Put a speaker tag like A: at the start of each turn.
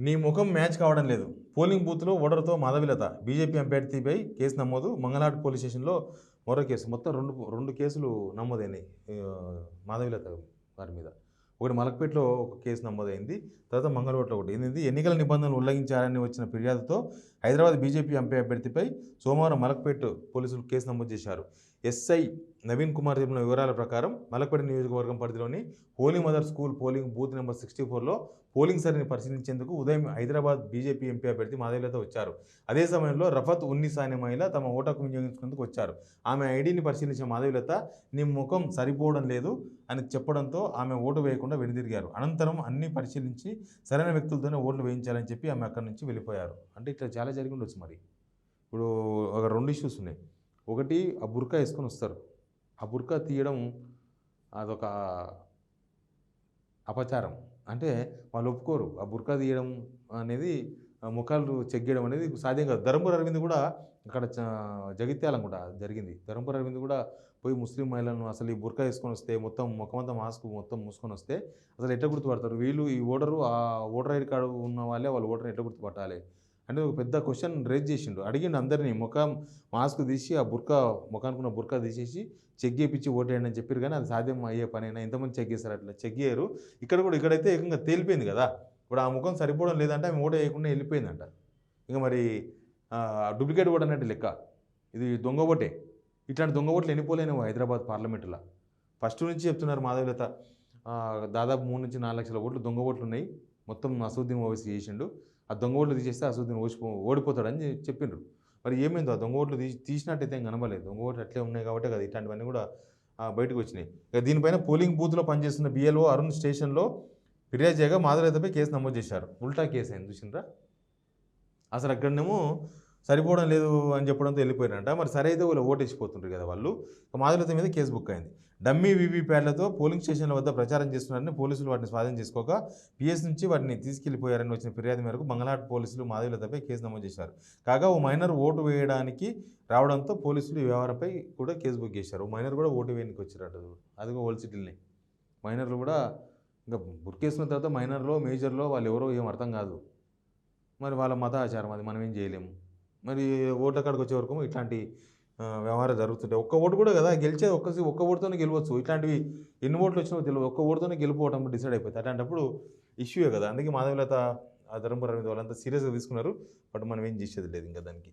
A: నీ ముఖం మ్యాచ్ కావడం లేదు. పోలింగ్ బూత్‌లో ఓటరుతో మాధవిలత బీజేపీ అభ్యర్థిపై కేసు నమోదు. మంగళాడు పోలీస్ స్టేషన్‌లో మరో కేసు. మొత్తం 2 కేసులు నమోదైనాయి. మాధవిలత గారి మీద. ఒకటి మలక్పేటలో ఒక కేసు నమోదైంది. తర్వాత మంగళూరులో ఒకటి. ఏంది ఎన్నికల నిబంధనలు ఉల్లంఘించారని వచ్చిన ఫిర్యాదుతో హైదరాబాద్ బీజేపీ ఎంపీ అభ్యర్థిపై సోమవారం మలక్పేట్ పోలీసులు కేసు నమోదు చేశారు. ఎస్ఐ నవీన్ కుమార్ చెప్పిన వివరాల ప్రకారం మలక్పేట నియోజకవర్గం పరిధిలోని Holy Mother School polling booth number 64లో పోలింగ్ సరిని పరిశీలించేందుకు ఉదయం హైదరాబాద్ బీజేపీ ఎంపీ అభ్యర్థి మాధవిలత వచ్చారు. అదే సమయంలో రఫత్ ఉన్నీసా అనే మహిళ తమ ఓటుకు వినియోగించుకునేందుకు వచ్చారు. ఆమె ఐడిని పరిశీలించిన మాధవిలత నీ ముఖం సరిపోవడం లేదు అని చెప్పడంతో ఆమె ఓటు వేయకుండా వెనుదిరిగారు. అనంతరం అన్ని పరిశీలించి సరైన వ్యక్తులతోనే ఓట్లు వేయించాలని చెప్పి ఆమె అక్కడి నుంచి వెళ్ళిపోయారు. అంటే ఇట్లా చాలా జరిగి ఉండొచ్చు. మరి ఇప్పుడు ఒక 2 ఇష్యూస్ ఉన్నాయి. ఒకటి ఆ బుర్కా వేసుకొని వస్తారు. ఆ బుర్కా తీయడం అదొక అపచారం. అంటే వాళ్ళు ఒప్పుకోరు. ఆ బుర్కా తీయడం అనేది ముఖాలు చెక్ చేయడం అనేది సాధ్యం కాదు. ధర్మపురి అరవింద్ కూడా అక్కడ జగిత్యాల కూడా జరిగింది. ధర్మపురి అరవింద్ కూడా పోయి ముస్లిం మహిళలను అసలు ఈ బుర్కా వేసుకొని వస్తే మొత్తం ముఖమంతా మాస్క్ మొత్తం మూసుకొని వస్తే అసలు ఎట్లా గుర్తుపడతారు? వీళ్ళు ఈ ఓటరు ఆ ఓటర్ ఐడి కార్డు ఉన్న వాళ్ళే వాళ్ళు ఓటర్ని ఎట్లా గుర్తుపట్టాలి అంటే ఒక పెద్ద క్వశ్చన్ రేజ్ చేసిండు. అడిగిండు అందరినీ. ముఖం మాస్క్ తీసి ఆ బుర్కా ముఖానికి ఉన్న బుర్కా తీసేసి చెక్ చేయించి ఓటేయండి అని చెప్పారు. కానీ అది సాధ్యం అయ్యే పనైనా ఎంతమంది చెక్ చేస్తారు? అట్లా చెక్ చేయరు. ఇక్కడైతే ఏకంగా తేలిపోయింది కదా. ఇప్పుడు ఆ ముఖం సరిపోవడం లేదంటే ఆమె ఓటు వేయకుండా వెళ్ళిపోయిందంట. ఇక మరి డూప్లికేట్ ఓటు అన్నట్టు లెక్క. ఇది దొంగ ఓటే. ఇట్లాంటి దొంగ ఓట్లు ఎన్నిపోలేనివ్వు హైదరాబాద్ పార్లమెంటులో. ఫస్ట్ నుంచి చెప్తున్నారు మాధవిలత దాదాపు 3 నుంచి 4 లక్షల ఓట్లు దొంగ ఓట్లు ఉన్నాయి. మొత్తం అసదుద్దీన్ ఓవైసీ చేసిండు. ఆ దొంగ ఓట్లు తీసేస్తే అసదుద్దీన్ ఓడిపోతాడని చెప్పిండ్రు. మరి ఏమైందో ఆ దొంగ ఓట్లు తీసినట్టయితే ఏం కనబడలేదు. దొంగ ఓట్లు అట్లే ఉన్నాయి కాబట్టి కదా ఇట్లాంటివన్నీ కూడా బయటకు వచ్చినాయి. ఇక దీనిపైన పోలింగ్ బూత్లో పనిచేస్తున్న బిఎల్ఓ అరుణ్ స్టేషన్లో ఫిర్యాదు చేయగా మాధవిలతపై కేసు నమోదు చేశారు. ఉల్టా కేసు అయింది చూసిండ్రా. అసలు అక్కడనేమో సరిపోవడం లేదు అని చెప్పడంతో వెళ్ళిపోయారంట. మరి సరే అయితే వాళ్ళు ఓటేసిపోతుంటారు కదా వాళ్ళు. మాధవిలత మీద కేసు బుక్ అయింది. డమ్మీ వీవీప్యాడ్లతో పోలింగ్ స్టేషన్ల వద్ద ప్రచారం చేస్తున్నారని పోలీసులు వాటిని స్వాధీనం చేసుకోగా పిఎస్ నుంచి వాటిని తీసుకెళ్లిపోయారని వచ్చిన ఫిర్యాదు మేరకు మంగళాట్ పోలీసులు మాధవిలతపై కేసు నమోదు చేశారు. కాగా ఓ మైనర్ ఓటు వేయడానికి రావడంతో పోలీసులు ఈ వ్యవహారంపై కూడా కేసు బుక్ చేశారు. ఓ మైనర్ కూడా ఓటు వేయడానికి వచ్చారట. అదిగో ఓల్డ్ సిటీలని మైనర్లు కూడా ఇంకా బుర్కేసుకున్న తర్వాత మైనర్లో మేజర్లో వాళ్ళు ఎవరో ఏం అర్థం కాదు. మరి వాళ్ళ మత ఆచారం అది మనం ఏం చేయలేము. మరి ఓట్ల కాడికి వచ్చే వరకు ఇట్లాంటి వ్యవహారం జరుగుతుంటాయి. ఒక్క ఓటు కూడా కదా గెలిచేది. ఒక్క ఓటుతోనే గెలవచ్చు. ఇట్లాంటివి ఎన్ని ఓట్లు వచ్చినో తెలియదు. ఒక్క ఓటుతోనే గెలిపోవడం డిసైడ్ అయిపోతుంది. అట్లాంటప్పుడు ఇష్యూయే కదా. అందుకే మాధవిలత ఆ ధర్మపురి అరవింద్ వాళ్ళంతా సీరియస్గా తీసుకున్నారు. బట్ మనం ఏం చేసేది లేదు ఇంకా దానికి.